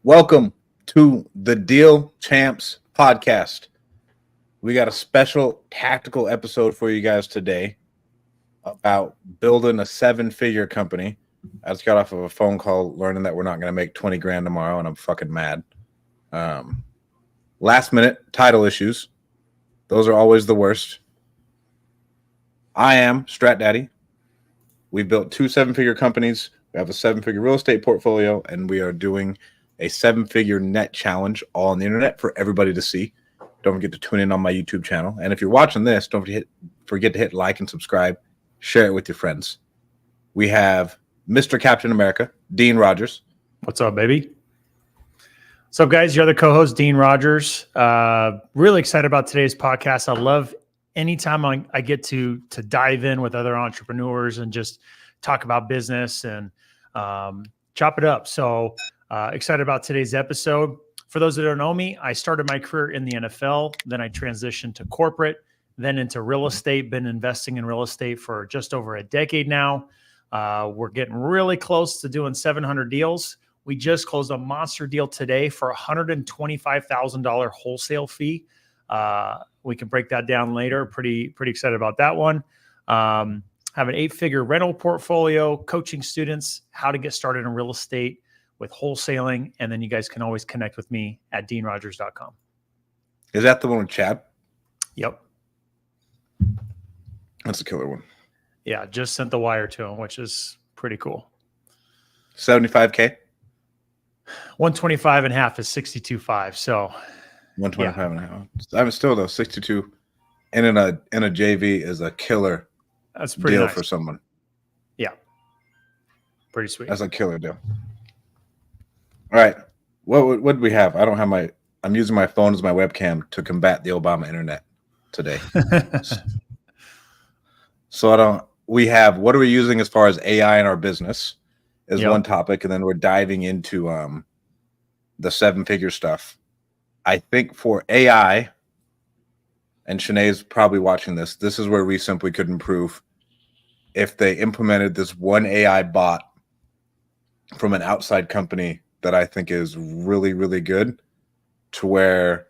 Welcome to the Deal Champs podcast. We got a special tactical episode for you guys today about building a seven-figure company. I just got off of a phone call learning that we're not going to make 20 grand tomorrow, and I'm fucking mad. Last minute title issues. Those are always the worst. I am Strat Daddy. We built two seven-figure companies. We have a seven-figure real estate portfolio, and we are doing a seven-figure net challenge all on the internet for everybody to see. Don't forget to tune in on my YouTube channel. And if you're watching this, don't forget to hit like and subscribe. Share it with your friends. We have Mr. Captain America, Dean Rogers. What's up, baby? What's up, guys? Your other co-host, Dean Rogers. Really excited about today's podcast. I love anytime I get to dive in with other entrepreneurs and just talk about business and chop it up. So excited about today's episode. For those that don't know me, I started my career in the NFL. Then I transitioned to corporate, then into real estate. Been investing in real estate for just over a decade now. We're getting really close to doing 700 deals. We just closed a monster deal today for $125,000 wholesale fee. We can break that down later. Pretty excited about that one. Have an 8-figure rental portfolio, coaching students how to get started in real estate with wholesaling. And then you guys can always connect with me at deanrogers.com. Is that the one with Chad? Yep. That's a killer one. Yeah, just sent the wire to him, which is pretty cool. 75K? 125 and a half is 62.5. So 125 and a half. I'm still though 62 and in a JV is a killer. That's pretty deal nice for someone. Yeah. Pretty sweet. That's a killer deal. All right. What do we have? I'm using my phone as my webcam to combat the Obama internet today. So what are we using as far as AI in our business is one topic. And then we're diving into the 7-figure stuff. I think for AI, and Shanae's probably watching this, this is where we simply could improve if they implemented this one AI bot from an outside company that I think is really, really good to where,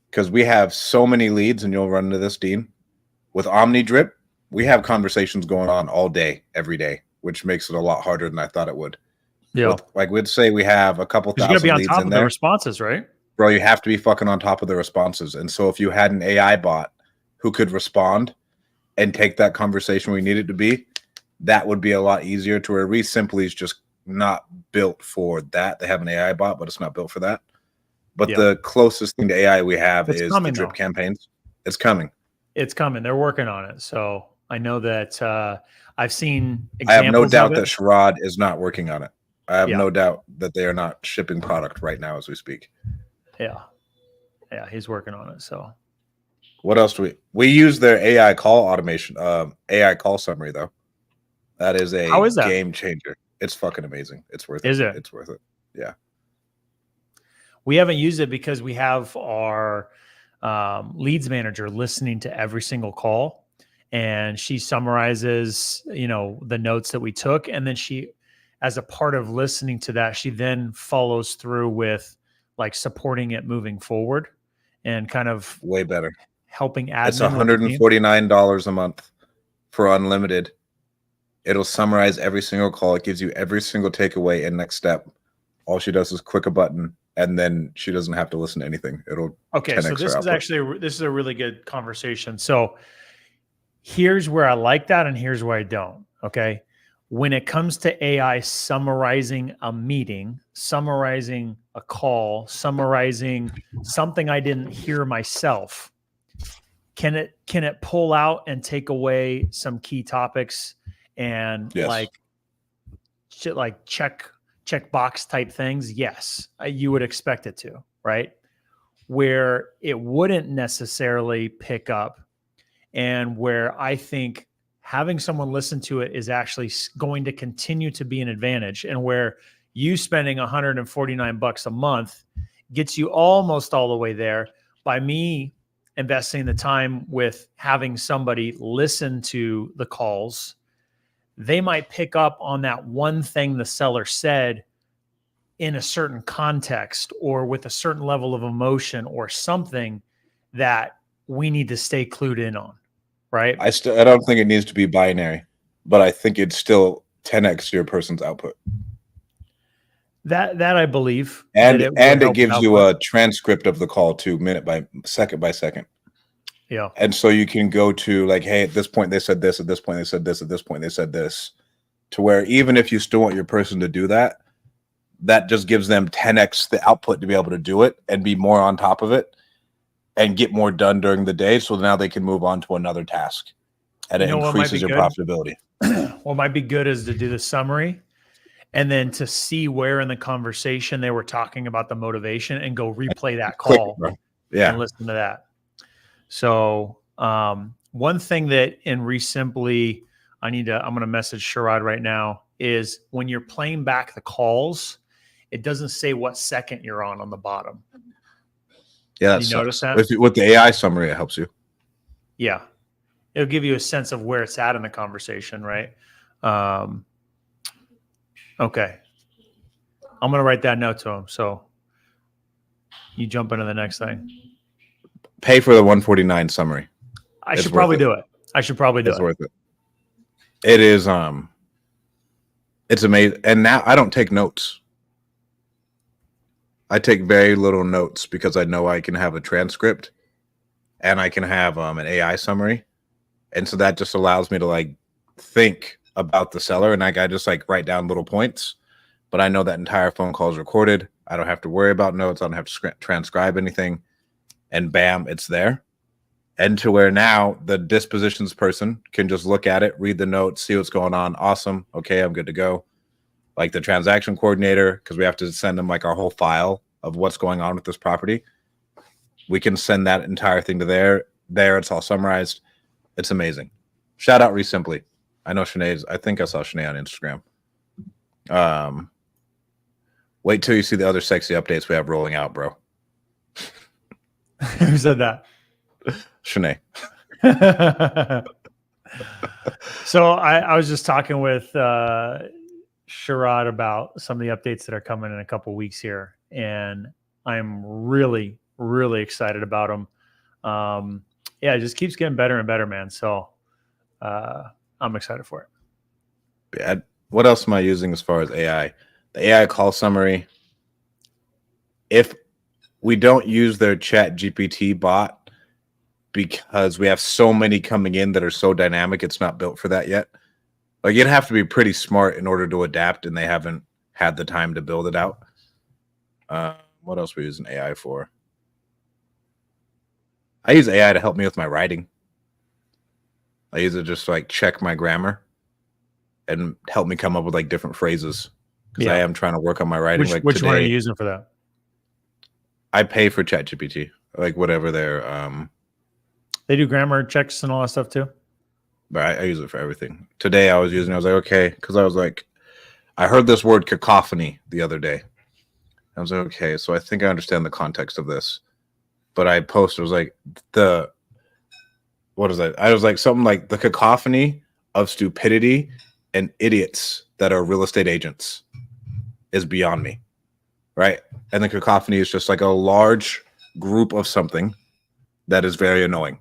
because we have so many leads, and you'll run into this, Dean, with OmniDrip, we have conversations going on all day, every day, which makes it a lot harder than I thought it would. Yeah. We'd say we have a couple thousand leads in there. You got to be on top of the responses, right? Bro, you have to be fucking on top of the responses. And so if you had an AI bot who could respond and take that conversation where you need it to be, that would be a lot easier to where Simply is just not built for that. They have an AI bot, but it's not built for that. But the closest thing to AI we have is the drip campaigns. It's coming. It's coming. They're working on it. So I know that I've seen examples. I have no doubt that Sherrod is not working on it. I have no doubt that they are not shipping product right now as we speak. Yeah, he's working on it. So what else do we use their AI call automation, AI call summary though. That is a game changer. It's fucking amazing. It's worth it. Is it? It's worth it. Yeah. We haven't used it because we have our leads manager listening to every single call, and she summarizes, the notes that we took. And then she, as a part of listening to that, she then follows through with like supporting it moving forward and kind of way better helping admin. It's $149 a month for unlimited. It'll summarize every single call. It gives you every single takeaway and next step. All she does is click a button, and then she doesn't have to listen to anything. It'll so this is actually this is a really good conversation. So here's where I like that, and here's where I don't. Okay, when it comes to AI summarizing a meeting, summarizing a call, summarizing something I didn't hear myself, can it pull out and take away some key topics and check box type things? Yes, you would expect it to, right? Where it wouldn't necessarily pick up, and where I think having someone listen to it is actually going to continue to be an advantage, and where you spending $149 a month gets you almost all the way there by me investing the time with having somebody listen to the calls. They might pick up on that one thing the seller said in a certain context or with a certain level of emotion or something that we need to stay clued in on, right? I don't think it needs to be binary, but I think it's still 10x your person's output. That I believe, and that it gives you a transcript of the call too, minute by second. Yeah. And so you can go to like, hey, at this point they said this, at this point they said this, at this point they said this, to where even if you still want your person to do that, that just gives them 10x the output to be able to do it and be more on top of it and get more done during the day. So now they can move on to another task, and it increases your profitability. What might be good is to do the summary and then to see where in the conversation they were talking about the motivation and go replay that call and listen to that. So one thing that in Resimply, I'm going to message Sherrod right now, is when you're playing back the calls, it doesn't say what second you're on the bottom. Yeah, you notice that? With the AI summary, it helps you. Yeah. It'll give you a sense of where it's at in the conversation, right? Okay. I'm going to write that note to him. So you jump into the next thing. Pay for the 149 summary. I should probably do it. It's worth it. It is, it's amazing. And now I don't take notes. I take very little notes because I know I can have a transcript and I can have an AI summary. And so that just allows me to like think about the seller, and I just like write down little points, but I know that entire phone call is recorded. I don't have to worry about notes. I don't have to transcribe anything, and bam, it's there. And to where now the dispositions person can just look at it, read the notes, see what's going on. Awesome. Okay, I'm good to go. Like the transaction coordinator, because we have to send them like our whole file of what's going on with this property. We can send that entire thing to there. It's all summarized. It's amazing. Shout out Resimply. I know Sinead's. I think I saw Sinead on Instagram. Wait till you see the other sexy updates we have rolling out, bro. Who said that? Sinead. So I was just talking with Sherrod about some of the updates that are coming in a couple weeks here, and I'm really, really excited about them. Yeah, it just keeps getting better and better, man. So I'm excited for it. Yeah. What else am I using as far as AI? The AI call summary. If we don't use their Chat GPT bot because we have so many coming in that are so dynamic, it's not built for that yet. Like you'd have to be pretty smart in order to adapt, and they haven't had the time to build it out. What else are we using AI for? I use AI to help me with my writing. I use it just to like check my grammar and help me come up with like different phrases, because I am trying to work on my writing. Which one are you using for that? I pay for ChatGPT, like whatever their they do grammar checks and all that stuff too. But I use it for everything. Today I was like, okay, because I was like, I heard this word cacophony the other day. I was like, okay, so I think I understand the context of this. But I posted, it was like what is that? I was like something like the cacophony of stupidity and idiots that are real estate agents is beyond me, right? And the cacophony is just like a large group of something that is very annoying.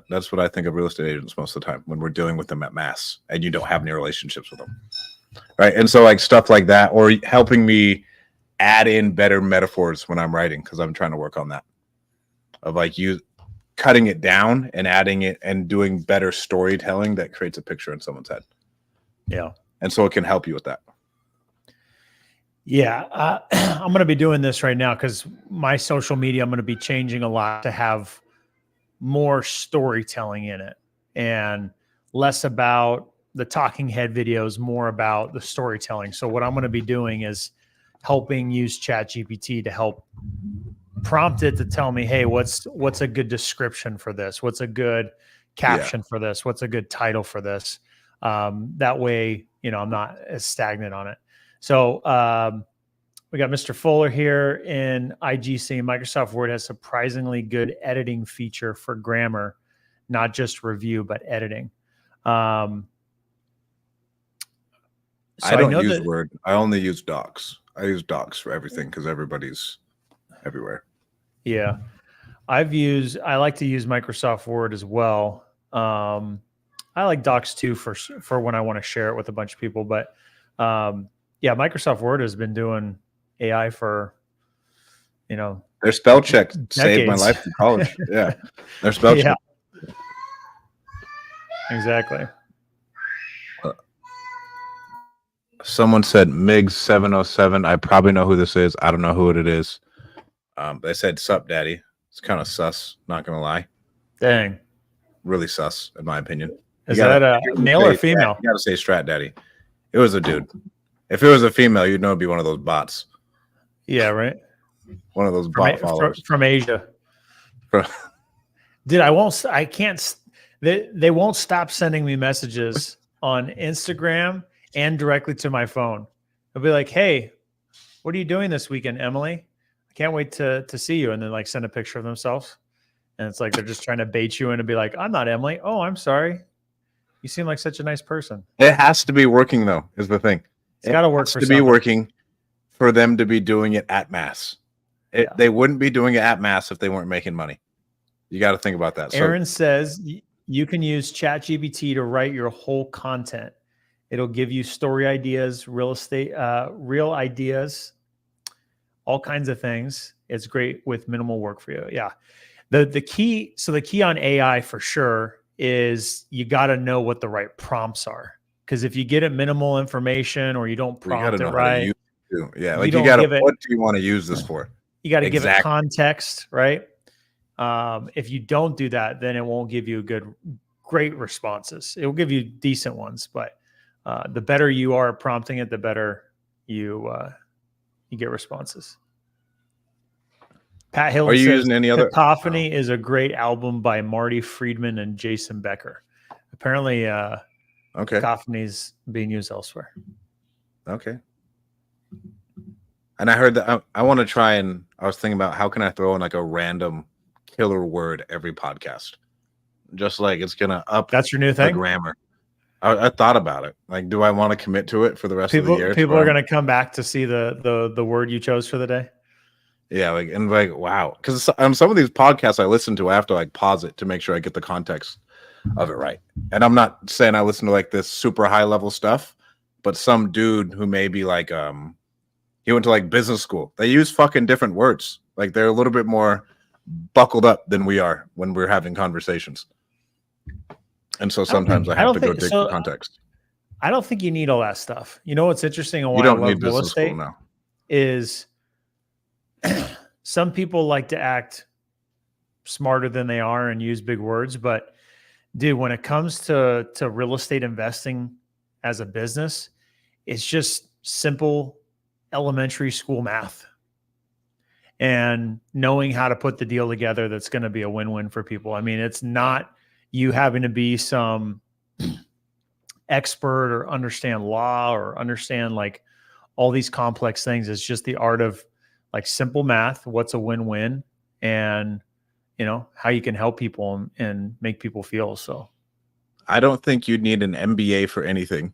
That's what I think of real estate agents most of the time when we're dealing with them at mass and you don't have any relationships with them, right? And so like stuff like that, or helping me add in better metaphors when I'm writing, because I'm trying to work on that, of like you cutting it down and adding it and doing better storytelling that creates a picture in someone's head. Yeah. And so it can help you with that. Yeah. I'm going to be doing this right now because my social media, I'm going to be changing a lot to have more storytelling in it and less about the talking head videos, more about the storytelling. So what I'm going to be doing is helping use ChatGPT to help prompt it to tell me, hey, what's a good description for this? What's a good caption for this? What's a good title for this? That way, I'm not as stagnant on it. So we got Mr. Fuller here in IG saying Microsoft Word has surprisingly good editing feature for grammar, not just review, but editing. So I don't use Word. I only use Docs. I use docs for everything because everybody's everywhere. Yeah. I like to use Microsoft Word as well. I like docs too for when I want to share it with a bunch of people, but yeah, Microsoft Word has been doing AI for, their spell check saved my decades. life in college. Yeah. Their spell Yeah, check. exactly. Someone said MiG 707. I probably know who this is. I don't know who it is. They said sup daddy. It's kind of sus, not gonna lie. Dang. Really sus, in my opinion. Is that a male or female? You gotta say Strat daddy. It was a dude. If it was a female, you'd know it'd be one of those bots. Yeah, right. One of those bot followers from Asia. Dude, I can't. They won't stop sending me messages on Instagram and directly to my phone. They'll be like, "Hey, what are you doing this weekend, Emily? I can't wait to see you." And then like send a picture of themselves. And it's like they're just trying to bait you in to be like, "I'm not Emily. Oh, I'm sorry. You seem like such a nice person." It has to be working though, is the thing. It's got to work for to be working for them to be doing it at mass. They wouldn't be doing it at mass if they weren't making money. You got to think about that. Aaron says you can use ChatGPT to write your whole content. It'll give you story ideas, real ideas, all kinds of things. It's great with minimal work for you. Yeah. The key on AI for sure is you got to know what the right prompts are. Because if you get it minimal information or you don't prompt it right, yeah, like you got to. What do you want to use this for? You got to give it context, right? If you don't do that, then it won't give you great responses. It will give you decent ones, but the better you are at prompting it, the better you get responses. Pat Hill says, using any other? Cacophony is a great album by Marty Friedman and Jason Becker. Apparently, Cacophony is being used elsewhere. Okay. And I heard that I want to try and I was thinking about how can I throw in like a random killer word every podcast, just like it's gonna up. That's your new thing. Grammar. I thought about it. Like, do I want to commit to it for the rest of the year? People are gonna come back to see the word you chose for the day. Yeah, wow. Because on some of these podcasts I listen to, I have to like pause it to make sure I get the context of it right. And I'm not saying I listen to like this super high level stuff, but some dude who may be like he went to like business school. They use fucking different words. Like they're a little bit more buckled up than we are when we're having conversations. And so sometimes I have to go dig the context. I don't think you need all that stuff. You know what's interesting and why you don't I love need real business estate school now is some people like to act smarter than they are and use big words. But dude, when it comes to real estate investing as a business, it's just simple elementary school math and knowing how to put the deal together that's going to be a win-win for people. I mean, it's not you having to be some expert or understand law or understand like all these complex things. It's just the art of like simple math, what's a win-win, and how you can help people and make people feel. So I don't think you'd need an MBA for anything.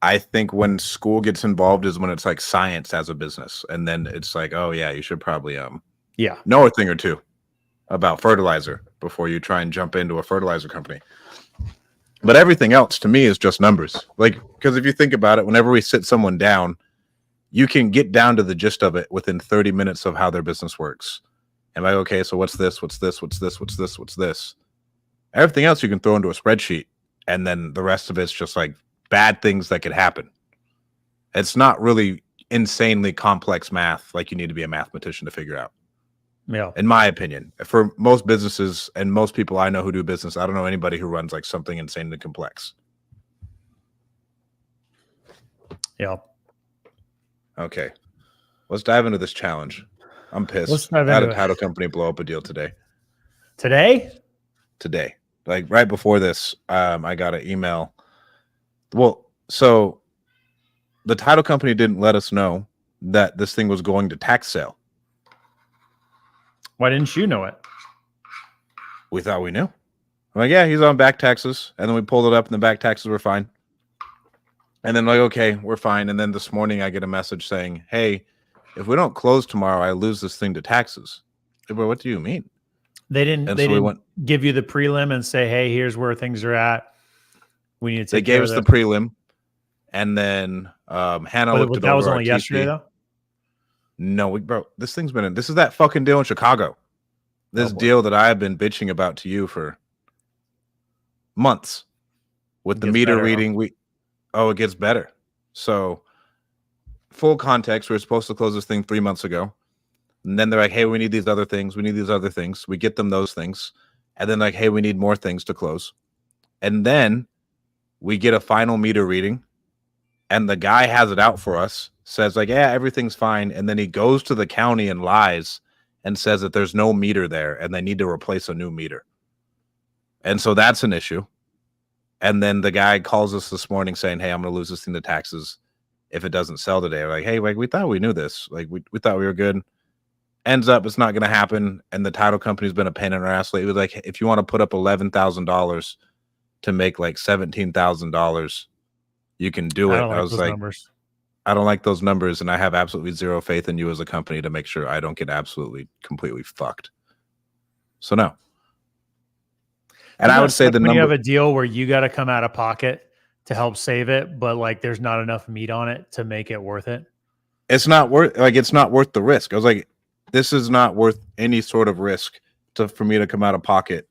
I think when school gets involved is when it's like science as a business. And then it's like, oh yeah, you should probably know a thing or two about fertilizer before you try and jump into a fertilizer company. But everything else to me is just numbers. Like, because if you think about it, whenever we sit someone down, you can get down to the gist of it within 30 minutes of how their business works. And like, okay, so what's this? What's this? What's this? What's this? What's this? Everything else you can throw into a spreadsheet. And then the rest of it's just like bad things that could happen. It's not really insanely complex math like you need to be a mathematician to figure out. Yeah. In my opinion, for most businesses and most people I know who do business, I don't know anybody who runs like something insanely complex. Yeah. Okay. Let's dive into this challenge. I'm pissed. Let's dive I had into a title company blow up a deal today. Today. Like right before this, I got an email. Well, so the title company didn't let us know that this thing was going to tax sale. Why didn't you know it? We thought we knew. I'm like, yeah, he's on back taxes. And then we pulled it up and the back taxes were fine. And then like, okay, we're fine. And then this morning I get a message saying, hey, if we don't close tomorrow, I lose this thing to taxes. Like, well, what do you mean? They didn't. And They so we didn't went. give you the prelim and say, "Hey, here's where things are at. We need to They take care gave of us the this." prelim, and then Hannah looked it That was over our only yesterday, TC. though. No, bro, this thing's been in. This is that fucking deal in Chicago. This deal that I have been bitching about to you for months with the meter reading. It gets better. So full context, we were supposed to close this thing 3 months ago. And then they're like, hey, we need these other things. We need these other things. We get them those things. And then like, hey, we need more things to close. And then we get a final meter reading. And the guy has it out for us, says like, yeah, everything's fine. And then he goes to the county and lies and says that there's no meter there and they need to replace a new meter. And so that's an issue. And then the guy calls us this morning saying, hey, I'm going to lose this thing to taxes if it doesn't sell today. We're like, hey, like, we thought we knew this. Like, we thought we were good. Ends up, it's not going to happen. And the title company's been a pain in our ass lately. Like, if you want to put up $11,000 to make like $17,000, you can do it. I was like, numbers. I don't like those numbers. And I have absolutely zero faith in you as a company to make sure I don't get absolutely completely fucked. So no. And I would say the number, when you have a deal where you got to come out of pocket to help save it, but like there's not enough meat on it to make it worth it. It's not worth the risk. I was like, this is not worth any sort of risk for me to come out of pocket.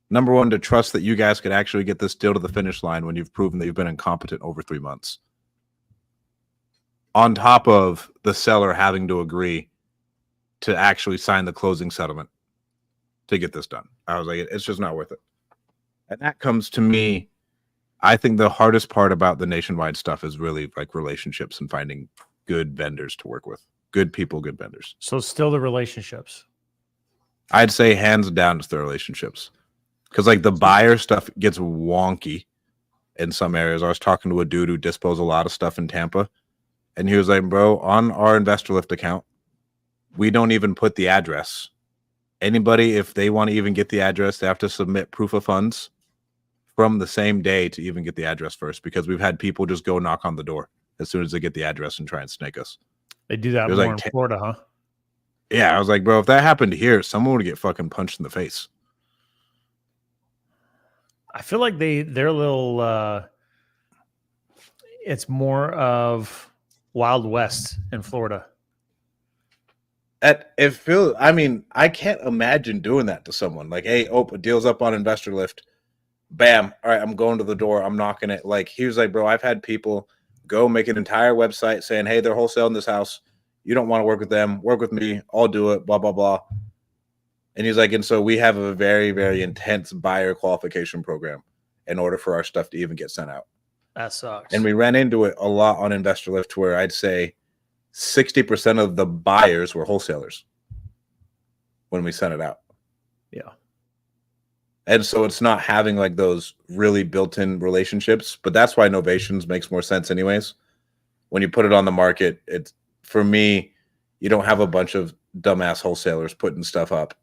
Number one, to trust that you guys could actually get this deal to the finish line when you've proven that you've been incompetent over 3 months. On top of the seller having to agree to actually sign the closing settlement to get this done. I was like, it's just not worth it. And that comes to me. I think the hardest part about the nationwide stuff is really like relationships and finding good vendors to work with. Good people, good vendors. So still the relationships. I'd say hands down it's the relationships. Because like the buyer stuff gets wonky in some areas. I was talking to a dude who disposed a lot of stuff in Tampa. And he was like, bro, on our investor lift account, we don't even put the address. Anybody, if they want to even get the address, they have to submit proof of funds from the same day to even get the address first, because we've had people just go knock on the door as soon as they get the address and try and snake us. They do that more in Florida, huh? Yeah, I was like, bro, if that happened here, someone would get fucking punched in the face. I feel like they're a little it's more of Wild West in Florida. I mean, I can't imagine doing that to someone. Like, hey, a deal's up on investor lift. Bam. All right, I'm going to the door. I'm knocking it. Like, he was like, bro, I've had people go make an entire website saying, hey, they're wholesaling this house. You don't want to work with them. Work with me. I'll do it. Blah, blah, blah. And he's like, and so we have a very, very intense buyer qualification program in order for our stuff to even get sent out. That sucks. And we ran into it a lot on investor lift, where I'd say 60% of the buyers were wholesalers when we sent it out. Yeah. And so it's not having like those really built-in relationships, but that's why Novations makes more sense anyways. When you put it on the market, it's, for me, you don't have a bunch of dumbass wholesalers putting stuff up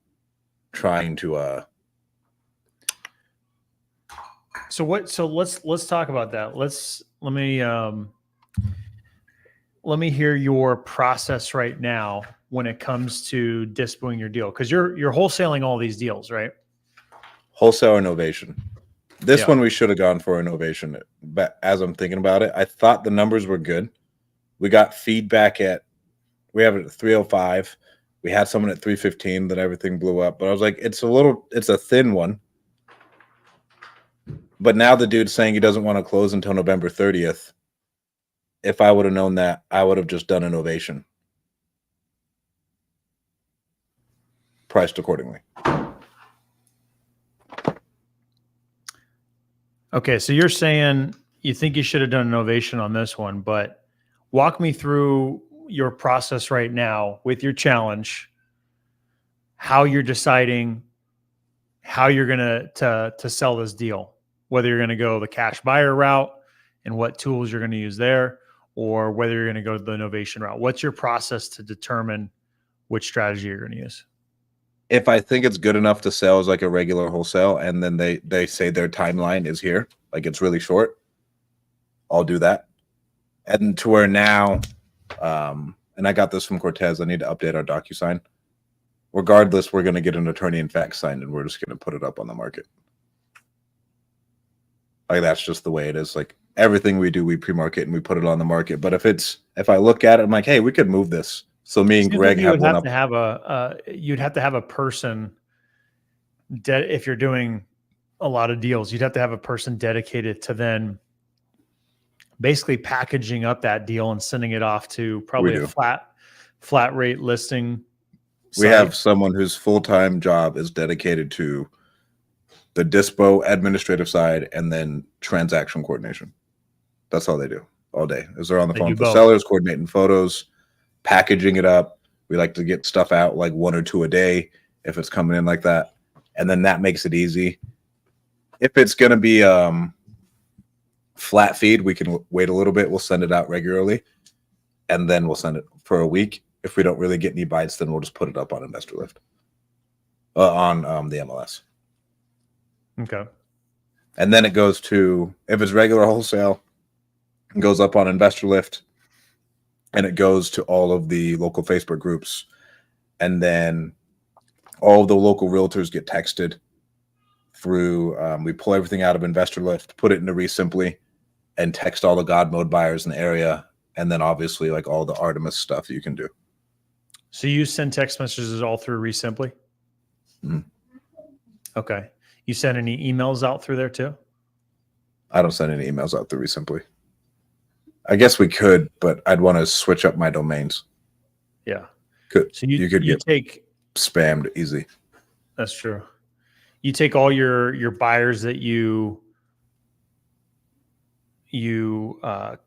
trying to So let's talk about that. Let me hear your process right now when it comes to dispoing your deal, because you're wholesaling all these deals, right? Wholesale or novation. This one we should have gone for a novation, but as I'm thinking about it, I thought the numbers were good. We got feedback we have it at 305. We had someone at 315 that everything blew up, but I was like, it's a thin one. But now the dude's saying he doesn't want to close until November 30th. If I would have known that, I would have just done an ovation. Priced accordingly. Okay, so you're saying you think you should have done an ovation on this one, but walk me through your process right now with your challenge, how you're deciding how you're going to sell this deal, whether you're going to go the cash buyer route and what tools you're going to use there, or whether you're going to go the novation route. What's your process to determine which strategy you're going to use? If I think it's good enough to sell as like a regular wholesale, and then they say their timeline is here, like it's really short, I'll do that. And to where now, and I got this from Cortez, I need to update our DocuSign. Regardless, we're going to get an attorney in fact signed, and we're just going to put it up on the market. Like, that's just the way it is. Like, everything we do, we pre-market and we put it on the market. But if I look at it, I'm like, hey, we could move this. So me and Greg have one up. You'd have to have a person if you're doing a lot of deals. You'd have to have a person dedicated to then basically packaging up that deal and sending it off to probably a flat rate listing. We have someone whose full-time job is dedicated to the dispo administrative side and then transaction coordination. That's all they do all day. Is they're on the phone with the sellers, coordinating photos, packaging it up. We like to get stuff out like 1 or 2 a day if it's coming in like that. And then that makes it easy. If it's going to be flat feed, we can wait a little bit. We'll send it out regularly, and then we'll send it for a week. If we don't really get any bites, then we'll just put it up on Investor Lift, on the MLS. Okay. And then it goes to, if it's regular wholesale, it goes up on Investor Lift, and it goes to all of the local Facebook groups. And then all of the local realtors get texted through, we pull everything out of Investor Lift, put it into Resimply, and text all the God mode buyers in the area. And then obviously like all the Artemis stuff you can do. So you send text messages all through Resimply? Mm-hmm. Okay. You send any emails out through there too? I don't send any emails out through Resimply. I guess we could, but I'd want to switch up my domains. Yeah. So you could get spammed easy. That's true. You take all your buyers that you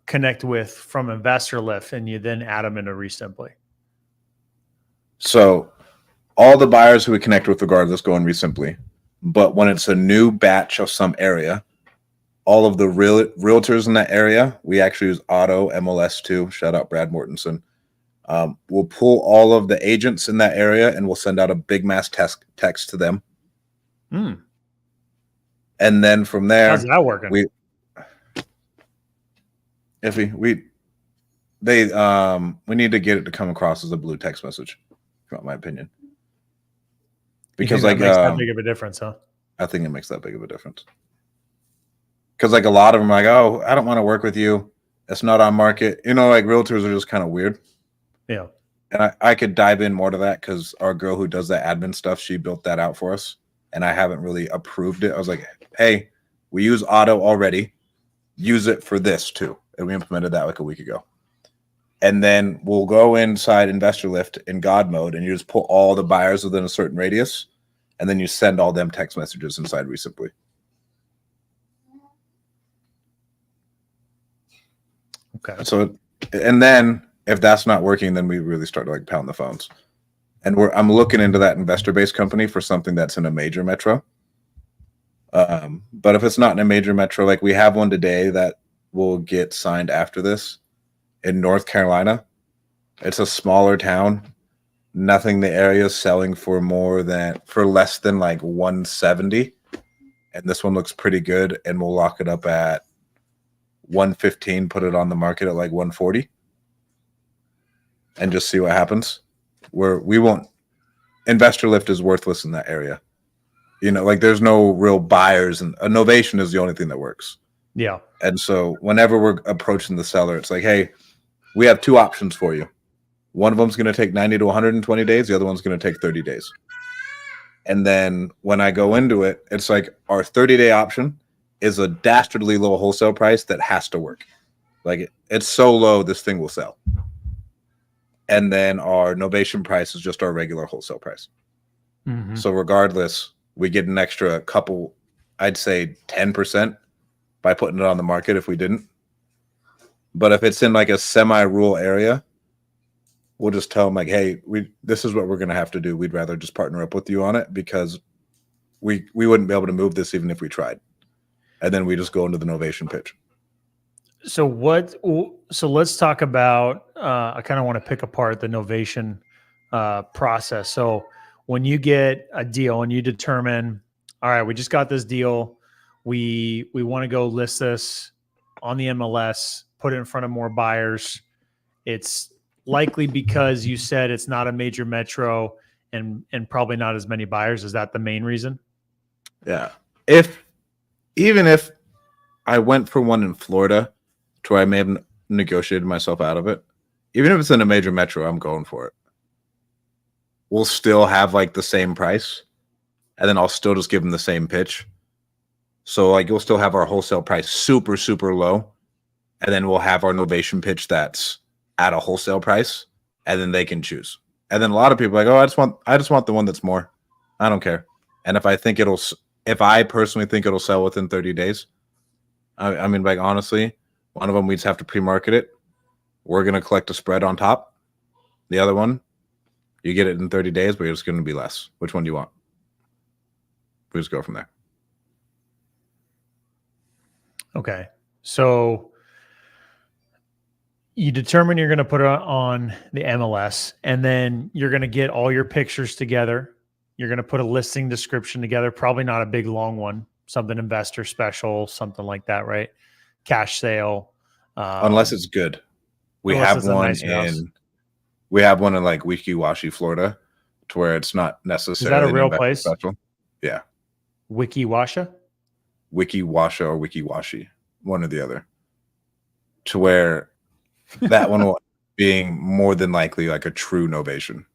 connect with from Investor Lift, and you then add them into Resimply. So all the buyers who we connect with regardless go in Resimply. But when it's a new batch of some area, all of the realtors in that area, we actually use Auto MLS too. Shout out Brad Mortensen. We'll pull all of the agents in that area, and we'll send out a big mass text to them. And then from there, how's that working? We need to get it to come across as a blue text message, in my opinion. Because like makes that big of a difference, huh? I think it makes that big of a difference. Because like a lot of them are like, oh, I don't want to work with you. It's not on market. You know, like realtors are just kind of weird. Yeah. And I could dive in more to that because our girl who does that admin stuff, she built that out for us. And I haven't really approved it. I was like, hey, we use Auto already. Use it for this too. And we implemented that like a week ago. And then we'll go inside Investor Lift in God mode, and you just pull all the buyers within a certain radius, and then you send all them text messages inside Resimply. Okay. So, and then if that's not working, then we really start to like pound the phones. And I'm looking into that investor-based company for something that's in a major metro. But if it's not in a major metro, like we have one today that will get signed after this in North Carolina. It's a smaller town. Nothing the area is selling for less than like 170. And this one looks pretty good, and we'll lock it up at 115, put it on the market at like 140, and just see what happens. Investor Lift is worthless in that area. You know, like there's no real buyers, and a novation is the only thing that works. Yeah. And so whenever we're approaching the seller, it's like, hey, we have 2 options for you. One of them's going to take 90 to 120 days. The other one's going to take 30 days. And then when I go into it, it's like our 30-day option is a dastardly low wholesale price that has to work. Like it's so low, this thing will sell. And then our novation price is just our regular wholesale price. Mm-hmm. So regardless, we get an extra couple, I'd say 10% by putting it on the market if we didn't. But if it's in like a semi-rural area, we'll just tell them like, hey, this is what we're going to have to do. We'd rather just partner up with you on it because we wouldn't be able to move this even if we tried. And then we just go into the novation pitch. So let's talk about, I kind of want to pick apart the novation process. So when you get a deal and you determine, all right, we just got this deal. We want to go list this on the MLS, put it in front of more buyers? It's likely because you said it's not a major metro and probably not as many buyers. Is that the main reason? Yeah. Even if I went for one in Florida to where I may have negotiated myself out of it, even if it's in a major metro, I'm going for it. We'll still have like the same price, and then I'll still just give them the same pitch. So like you'll still have our wholesale price super, super low, and then we'll have our novation pitch that's at a wholesale price, and then they can choose. And then a lot of people are like, oh, I just want the one that's more. I don't care. And if I personally think it'll sell within 30 days, I mean, like honestly, one of them we just have to pre-market it. We're gonna collect a spread on top. The other one, you get it in 30 days, but it's gonna be less. Which one do you want? We just go from there. Okay. So you determine you're going to put it on the MLS, and then you're going to get all your pictures together. You're going to put a listing description together, probably not a big long one, something investor special, something like that, right? Cash sale. Unless it's good. We have one in like Wiki-Washi, Florida, to where it's not necessarily. Is that a real place? Special. Yeah. Wiki-Washa? Wiki-Washa or Wiki-Washi, one or the other. To where that one will being more than likely like a true novation.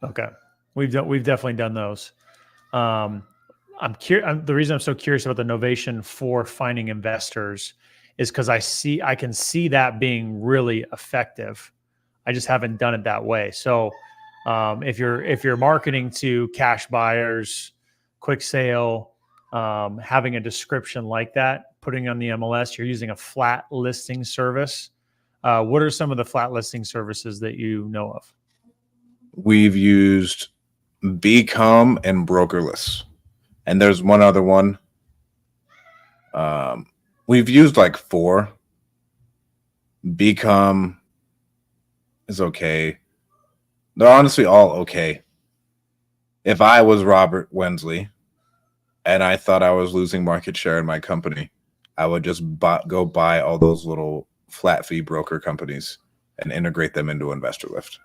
Okay. We've definitely done those. I'm curious. The reason I'm so curious about the novation for finding investors is because I can see that being really effective. I just haven't done it that way. So if you're marketing to cash buyers, quick sale, having a description like that, putting on the MLS, you're using a flat listing service. What are some of the flat listing services that you know of? We've used Become and Brokerless. And there's one other one. We've used like 4. Become is okay. They're honestly all okay. If I was Robert Wensley and I thought I was losing market share in my company, I would just go buy all those little flat fee broker companies and integrate them into InvestorLift.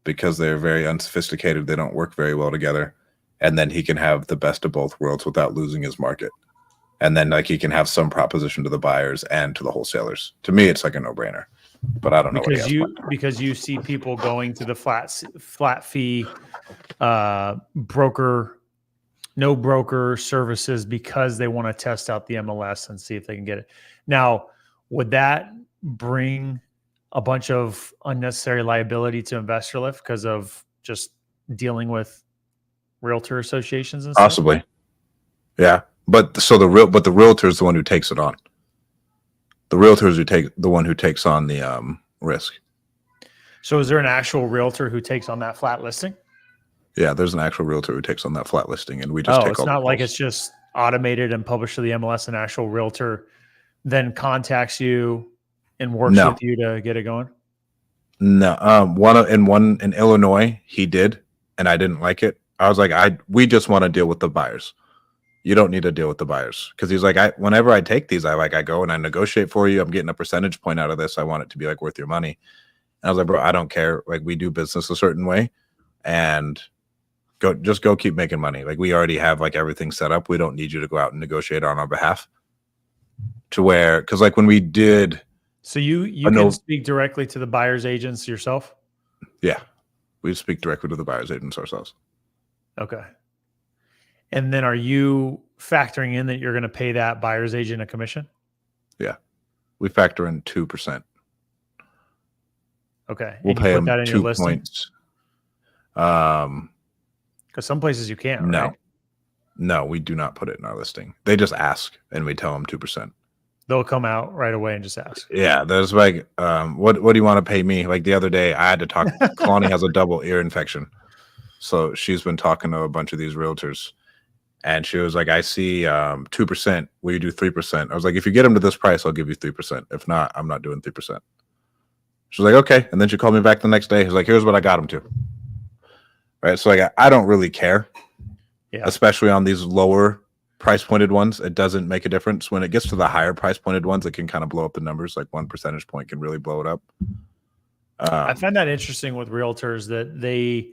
Because they're very unsophisticated, they don't work very well together. And then he can have the best of both worlds without losing his market. And then like he can have some proposition to the buyers and to the wholesalers. To me, it's like a no-brainer. But I don't know because you see people going to the flat fee no broker services because they want to test out the MLS and see if they can get it. Now, would that bring a bunch of unnecessary liability to InvestorLift because of just dealing with realtor associations and stuff? Possibly. Yeah. But the realtor is the one who takes it on. The realtor is the one who takes on the risk. So is there an actual realtor who takes on that flat listing? Yeah, there's an actual realtor who takes on that flat listing, and we just take all the calls. It's not like it's just automated and published to the MLS. An actual realtor then contacts you and works with you to get it going? No. One in Illinois, he did, and I didn't like it. I was like, we just want to deal with the buyers. You don't need to deal with the buyers. Because he's like, whenever I take these, I go and I negotiate for you. I'm getting a percentage point out of this. I want it to be like worth your money. And I was like, bro, I don't care. Like, we do business a certain way, and go keep making money. Like, we already have like everything set up. We don't need you to go out and negotiate on our behalf. To where, because like when we did. So you can speak directly to the buyer's agents yourself? Yeah. We speak directly to the buyer's agents ourselves. Okay. And then are you factoring in that you're going to pay that buyer's agent a commission? Yeah. We factor in 2%. Okay. We'll pay them 2 points. Because some places you can't, no. Right? No, we do not put it in our listing. They just ask, and we tell them 2%. They'll come out right away and just ask. Yeah, there's like, what do you want to pay me? Like the other day, I had to talk. Kalani has a double ear infection, so she's been talking to a bunch of these realtors, and she was like, "I see 2%. Will you do 3%?" I was like, "If you get them to this price, I'll give you 3%. If not, I'm not doing 3%." She's like, "Okay," and then she called me back the next day. She's like, "Here's what I got them to." Right, so like I don't really care, especially on these lower price pointed ones, it doesn't make a difference. When it gets to the higher price pointed ones, it can kind of blow up the numbers. Like 1 percentage point can really blow it up. I find that interesting with realtors that they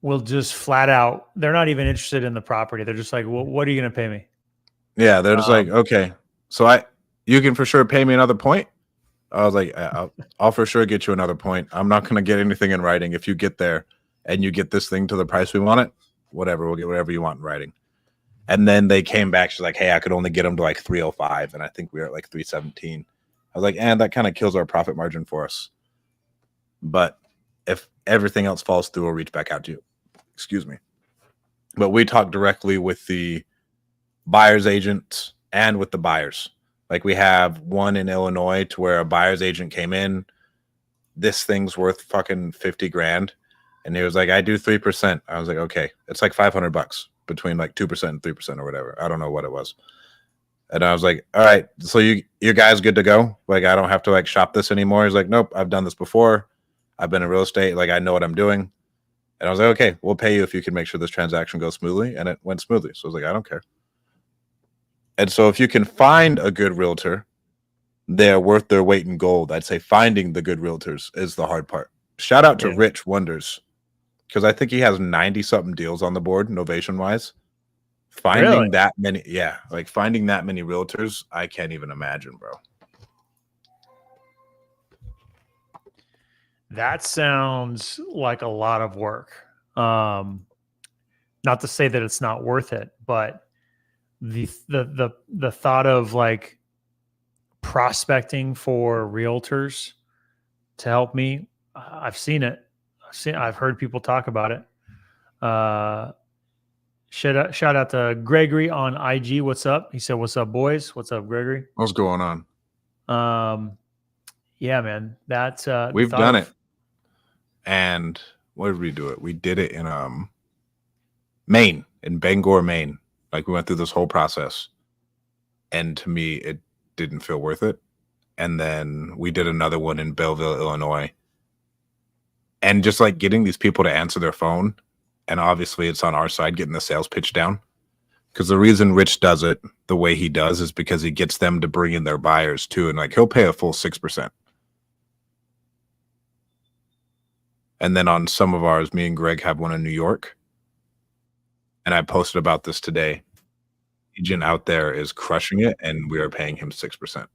will just flat out, they're not even interested in the property. They're just like, well, what are you going to pay me? Yeah, they're just like, okay, so you can for sure pay me another point. I was like, I'll for sure get you another point. I'm not going to get anything in writing. If you get there and you get this thing to the price we want it, whatever, we'll get whatever you want in writing. And then they came back. She's like, hey, I could only get them to like 305. And I think we were at like 317. I was like, and that kind of kills our profit margin for us. But if everything else falls through, we'll reach back out to you. Excuse me. But we talked directly with the buyer's agents and with the buyers. Like we have one in Illinois to where a buyer's agent came in. This thing's worth fucking 50 grand. And he was like, I do 3%. I was like, okay, it's like $500 between like 2% and 3% or whatever. I don't know what it was. And I was like, all right, so you guys good to go? Like, I don't have to like shop this anymore. He's like, nope, I've done this before. I've been in real estate. Like, I know what I'm doing. And I was like, okay, we'll pay you if you can make sure this transaction goes smoothly. And it went smoothly. So I was like, I don't care. And so if you can find a good realtor, they're worth their weight in gold. I'd say finding the good realtors is the hard part. Shout out to Rich Wonders, because I think he has 90-something deals on the board, novation-wise. Finding that many, like finding that many realtors, I can't even imagine, bro. That sounds like a lot of work. Not to say that it's not worth it, but the thought of like prospecting for realtors to help me, I've seen it. I've heard people talk about it. Shout out to Gregory on IG. What's up? He said, "What's up, boys? What's up, Gregory? What's going on?" Yeah, man. That's we've done it. And where did we do it? We did it in Maine, in Bangor, Maine. Like we went through this whole process, and to me, it didn't feel worth it. And then we did another one in Belleville, Illinois. And just like getting these people to answer their phone, and obviously it's on our side getting the sales pitch down. Because the reason Rich does it the way he does is because he gets them to bring in their buyers too. And like he'll pay a full 6%. And then on some of ours, me and Greg have one in New York. And I posted about this today. Agent out there is crushing it, and we are paying him 6%.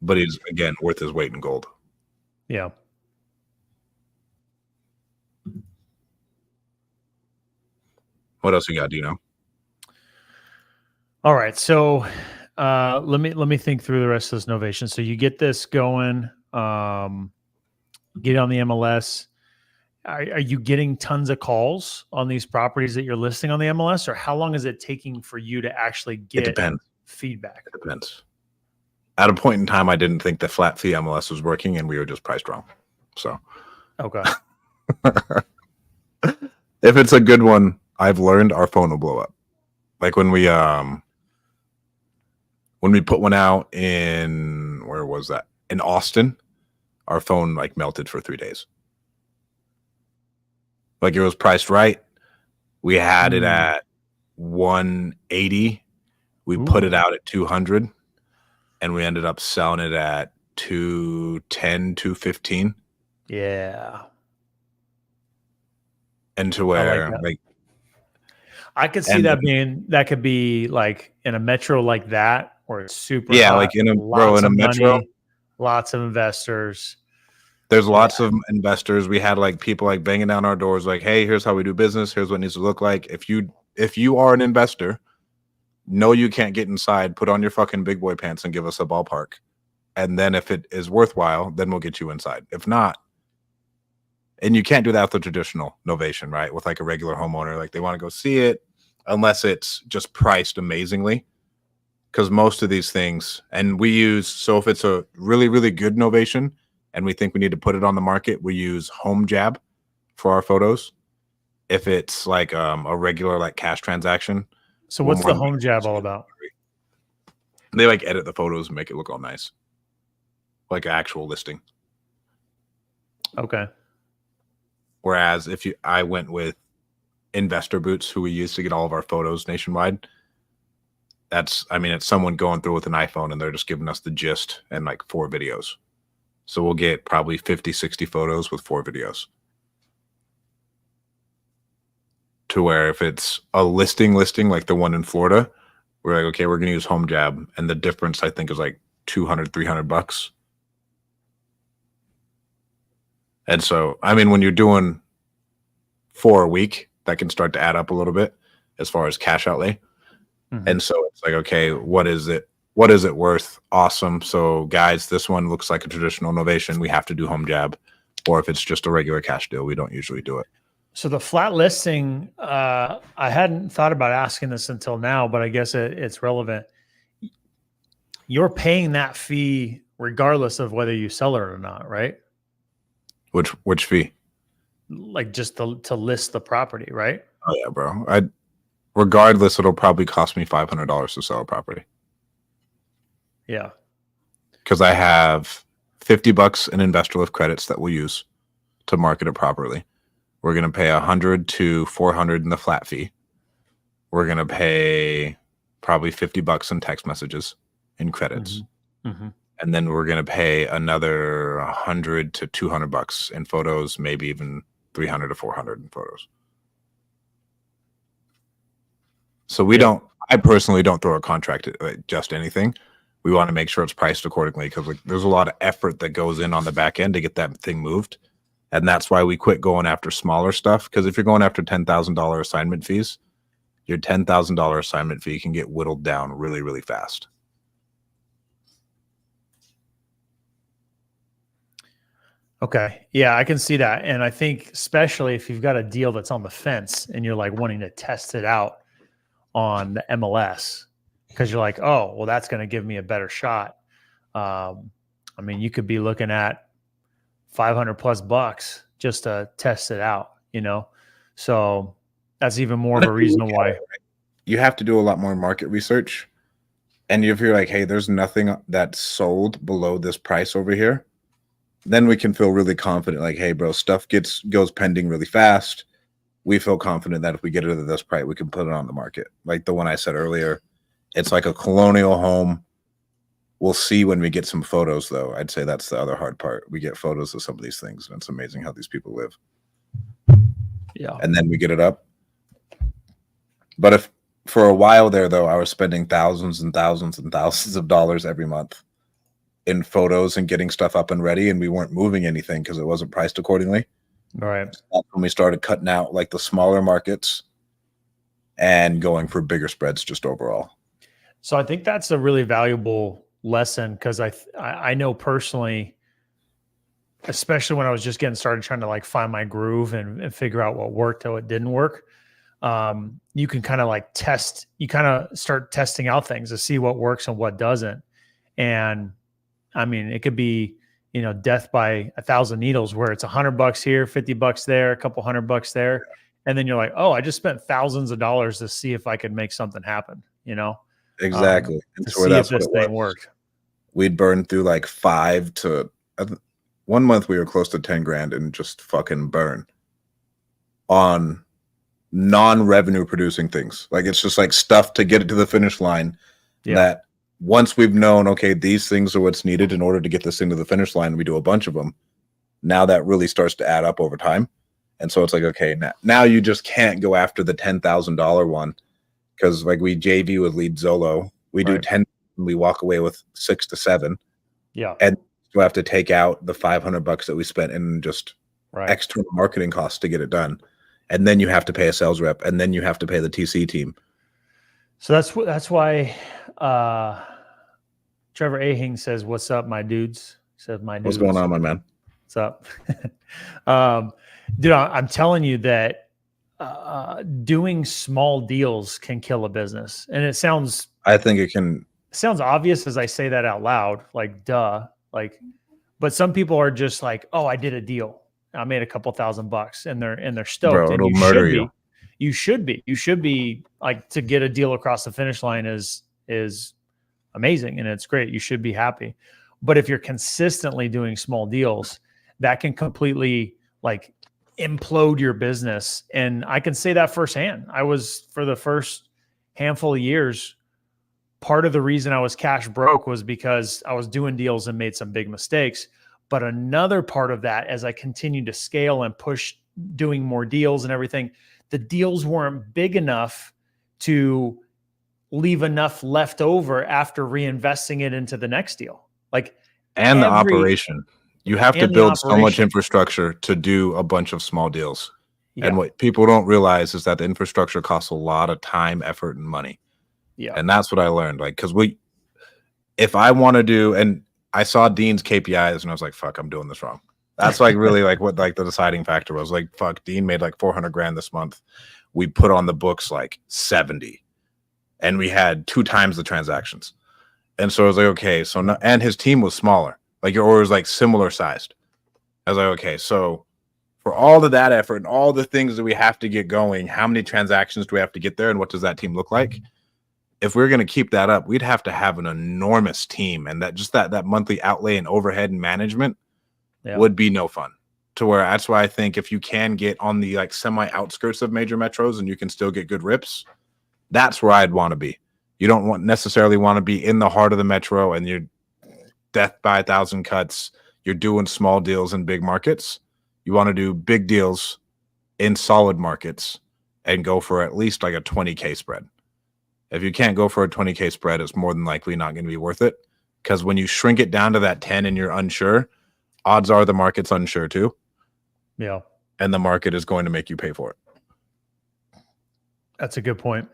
But he's, again, worth his weight in gold. Yeah. What else you got? Do you know? All right. So let me think through the rest of this novation. So you get this going, get on the MLS. Are you getting tons of calls on these properties that you're listing on the MLS, or how long is it taking for you to actually get feedback? It depends. At a point in time, I didn't think the flat fee MLS was working, and we were just priced wrong. So, okay. If it's a good one, I've learned our phone will blow up. Like when we put one out in, where was that? In Austin, our phone like melted for 3 days. Like it was priced right. We had it at 180. We put it out at 200, and we ended up selling it at 210, 215. Yeah. And to where like I could see that could be like in a metro like that, where it's super hot, like in a metro, money, lots of investors. There's lots of investors. We had like people like banging down our doors, like, hey, here's how we do business. Here's what it needs to look like. If you are an investor, no, you can't get inside. Put on your fucking big boy pants and give us a ballpark. And then if it is worthwhile, then we'll get you inside. If not, and you can't do that with the traditional novation, right? With like a regular homeowner, like they want to go see it, unless it's just priced amazingly. Because most of these things, and we use, so if it's a really, really good novation and we think we need to put it on the market, we use Home Jab for our photos. If it's like a regular like cash transaction. So what's the Home Jab all about? They like edit the photos and make it look all nice. Like an actual listing. Okay. Whereas I went with investor boots who we use to get all of our photos nationwide. It's someone going through with an iPhone and they're just giving us the gist and like 4 videos. So we'll get probably 50, 60 photos with 4 videos. To where if it's a listing like the one in Florida, we're like, okay, we're going to use Home Jab. And the difference I think is like $200, $300. And so, when you're doing 4 a week, that can start to add up a little bit as far as cash outlay. Mm-hmm. And so it's like, okay, what is it? What is it worth? Awesome. So guys, this one looks like a traditional innovation. We have to do Home Jab. Or if it's just a regular cash deal, we don't usually do it. So the flat listing, I hadn't thought about asking this until now, but I guess it's relevant. You're paying that fee regardless of whether you sell it or not, right? Which fee? Like just to list the property, right? Oh yeah, bro. Regardless, it'll probably cost me $500 to sell a property. Yeah. Because I have $50 in investor lift credits that we'll use to market it properly. We're going to pay $100 to $400 in the flat fee. We're going to pay probably $50 in text messages in credits. Mm-hmm. Mm-hmm. And then we're going to pay another $100 to $200 in photos, maybe even $300 to $400 in photos. So I personally don't throw a contract at just anything. We want to make sure it's priced accordingly because there's a lot of effort that goes in on the back end to get that thing moved. And that's why we quit going after smaller stuff. Because if you're going after $10,000 assignment fees, your $10,000 assignment fee can get whittled down really, really fast. Okay. Yeah, I can see that. And I think especially if you've got a deal that's on the fence and you're like wanting to test it out on the MLS because you're like, oh, well, that's going to give me a better shot. You could be looking at $500+ just to test it out, So that's even more of a reason why. You have to do a lot more market research. And if you're like, hey, there's nothing that's sold below this price over here, then we can feel really confident. Like, hey, bro, stuff goes pending really fast. We feel confident that if we get it at this price, we can put it on the market. Like the one I said earlier, it's like a colonial home. We'll see when we get some photos, though. I'd say that's the other hard part. We get photos of some of these things, and it's amazing how these people live. Yeah. And then we get it up. But if for a while there, though, I was spending thousands and thousands and thousands of dollars every month in photos and getting stuff up and ready, and we weren't moving anything because it wasn't priced accordingly. All right. That's when we started cutting out like the smaller markets and going for bigger spreads just overall. So I think that's a really valuable lesson because I know personally, especially when I was just getting started trying to like find my groove and figure out what worked, how it didn't work. You can kind of like start testing out things to see what works and what doesn't. And it could be, death by 1,000 needles where it's $100 here, $50 there, a couple $100 there. And then you're like, oh, I just spent thousands of dollars to see if I could make something happen, Exactly. To see if this thing worked. We'd burn through like 5 to 1 month. We were close to 10 grand and just fucking burn on non-revenue producing things. Like it's just like stuff to get it to the finish line. Yeah. That once we've known, okay, these things are what's needed in order to get this thing to the finish line, we do a bunch of them. Now that really starts to add up over time. And so it's like, okay, now you just can't go after the $10,000 one because like we JV with Lead Zolo. We do 10, and we walk away with 6 to 7. Yeah. And you have to take out the $500 that we spent in just external marketing costs to get it done. And then you have to pay a sales rep, and then you have to pay the TC team. So that's why Trevor Ahing says, "What's up, my dudes?" He says, "My dudes." What's going on, my man? What's up, dude? I'm telling you that doing small deals can kill a business, and it sounds. I think it can. It sounds obvious as I say that out loud, like duh, like. But some people are just like, "Oh, I did a deal. I made a couple $1,000, and they're stoked." Bro, it'll murder you. You should be like, to get a deal across the finish line is amazing and it's great. You should be happy. But if you're consistently doing small deals, that can completely like implode your business. And I can say that firsthand. I was, for the first handful of years, part of the reason I was cash broke was because I was doing deals and made some big mistakes. But another part of that, as I continued to scale and push doing more deals and everything, the deals weren't big enough to leave enough left over after reinvesting it into the next deal. And the operation. You have to build so much infrastructure to do a bunch of small deals. Yeah. And what people don't realize is that the infrastructure costs a lot of time, effort, and money. Yeah. And that's what I learned. Because if I want to do, and I saw Dean's KPIs and I was like, fuck, I'm doing this wrong. That's really what the deciding factor was. Fuck, Dean made $400,000 this month. We put on the books 70, and we had 2 times the transactions. And so I was like, okay, so no, and his team was smaller. Your order was similar sized. I was like, okay, so for all of that effort and all the things that we have to get going, how many transactions do we have to get there, and what does that team look like? If we're going to keep that up, we'd have to have an enormous team, and that monthly outlay and overhead and management would be no fun. To where that's why I think if you can get on the semi outskirts of major metros and you can still get good rips, that's where I'd want to be. You don't necessarily want to be in the heart of the metro and you're death by 1,000 cuts. You're doing small deals in big markets. You want to do big deals in solid markets and go for at least a 20K spread. If you can't go for a 20K spread, it's more than likely not going to be worth it, because when you shrink it down to that 10 and you're unsure, odds are the market's unsure too. Yeah. And the market is going to make you pay for it. That's a good point.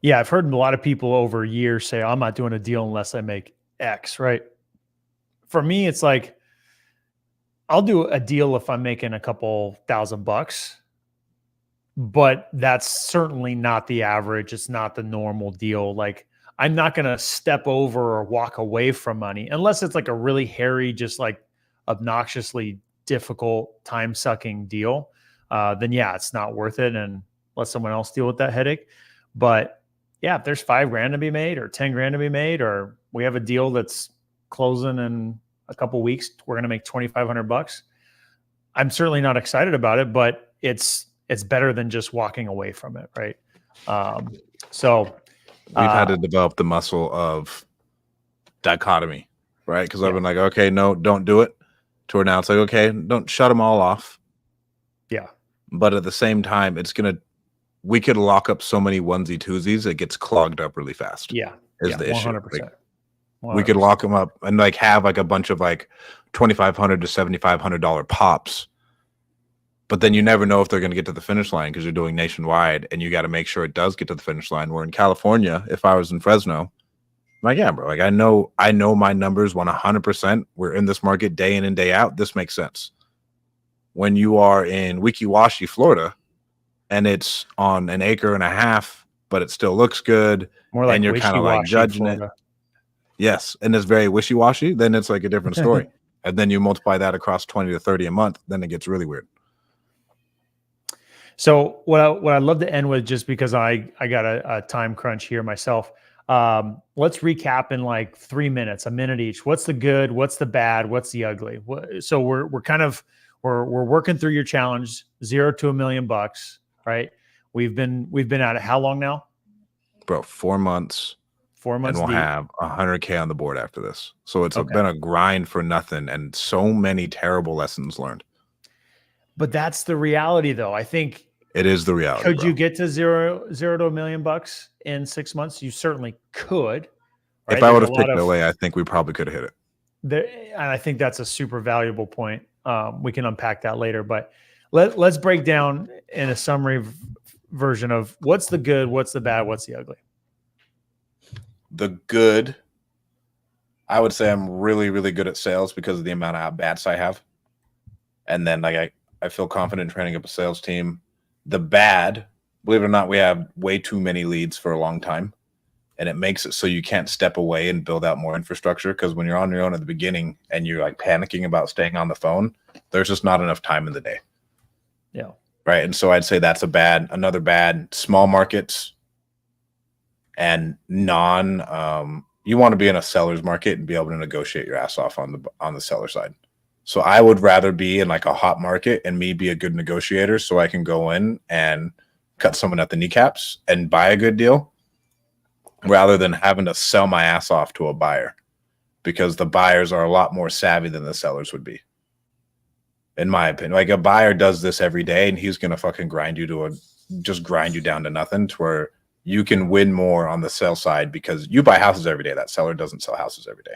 Yeah, I've heard a lot of people over years say, I'm not doing a deal unless I make X, right? For me, it's I'll do a deal if I'm making a couple $1,000, but that's certainly not the average. It's not the normal deal. I'm not going to step over or walk away from money unless it's a really hairy, just obnoxiously difficult, time-sucking deal. Then yeah, it's not worth it, and let someone else deal with that headache. But yeah, if there's $5,000 to be made or $10,000 to be made, or we have a deal that's closing in a couple of weeks, we're going to make $2,500. I'm certainly not excited about it, but it's better than just walking away from it, right? So we've had to develop the muscle of dichotomy, right? Because I've been okay, no, don't do it. To where now it's okay, don't shut them all off. Yeah. But at the same time, we could lock up so many onesie twosies, it gets clogged up really fast. Yeah. Is the issue. 100%. We could lock them up and have a bunch of $2,500 to $7,500 pops. But then you never know if they're going to get to the finish line because you're doing nationwide, and you got to make sure it does get to the finish line. Where in California, if I was in Fresno, yeah, bro, I know my numbers 100%. We're in this market day in and day out. This makes sense. When you are in Weeki-Wachee, Florida, and it's on 1.5 acres, but it still looks good, and you're kind of judging Florida. It. Yes, and it's very wishy-washy. Then it's a different story. And then you multiply that across 20 to 30 a month, then it gets really weird. So what I'd love to end with, just because I got a time crunch here myself. Let's recap in 3 minutes, a minute each. What's the good? What's the bad? What's the ugly? So we're working through your challenge, $0 to $1 million, right? We've been at it how long now? Bro, 4 months. 4 months. And we'll have 100K on the board after this. So it's been a grind for nothing, and so many terrible lessons learned. But that's the reality, though. I think it is the reality. Could you get to zero to $1 million in 6 months? You certainly could. Right? If I would have picked LA, I think we probably could have hit it. And I think that's a super valuable point. We can unpack that later, but let's break down in a summary version of what's the good, what's the bad, what's the ugly. The good, I would say I'm really, really good at sales because of the amount of at-bats I have. And then I feel confident in training up a sales team. The bad, believe it or not, we have way too many leads for a long time. And it makes it so you can't step away and build out more infrastructure, because when you're on your own at the beginning and you're panicking about staying on the phone, there's just not enough time in the day. Yeah. Right. And so I'd say that's another bad. Small markets and you want to be in a seller's market and be able to negotiate your ass off on the seller side. So I would rather be in like a hot market and me be a good negotiator so I can go in and cut someone at the kneecaps and buy a good deal rather than having to sell my ass off to a buyer, because the buyers are a lot more savvy than the sellers would be. In my opinion, like a buyer does this every day and he's going to fucking grind you down to nothing, to where you can win more on the sell side because you buy houses every day. That seller doesn't sell houses every day.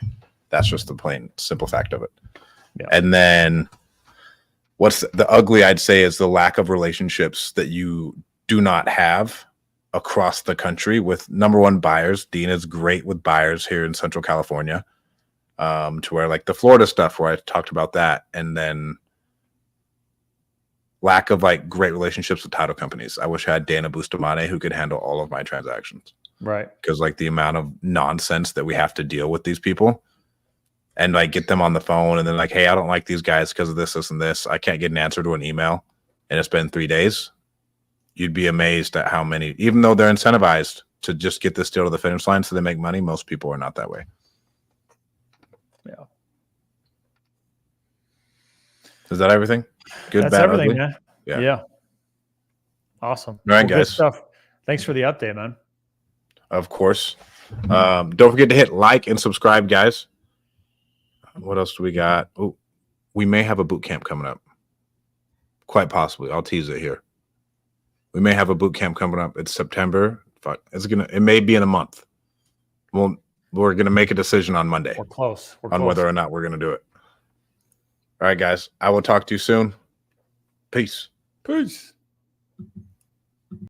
That's just the plain simple fact of it. Yeah. And then what's the ugly, I'd say, is the lack of relationships that you do not have across the country with number one buyers. Dean is great with buyers here in Central California, to where like the Florida stuff where I talked about that. And then lack of like great relationships with title companies. I wish I had Dana Bustamante who could handle all of my transactions. Right. Because like the amount of nonsense that we have to deal with these people and like get them on the phone and then like, hey, I don't like these guys because of this, this, and this. I can't get an answer to an email and it's been 3 days. You'd be amazed at how many, even though they're incentivized to just get this deal to the finish line so they make money, most people are not that way. Yeah. Is that everything? Good, That's bad, everything, ugly? man. Yeah. Awesome. All right, good guys. stuff. Thanks for the update, man. Of course. Don't forget to hit like and subscribe, guys. What else do we got? Oh, we may have a boot camp coming up. Quite possibly. I'll tease it here. We may have a boot camp coming up. It's September. Fuck. It may be in a month. We're gonna make a decision on Monday. We're close. Whether or not we're gonna do it. All right, guys. I will talk to you soon. Peace. Peace.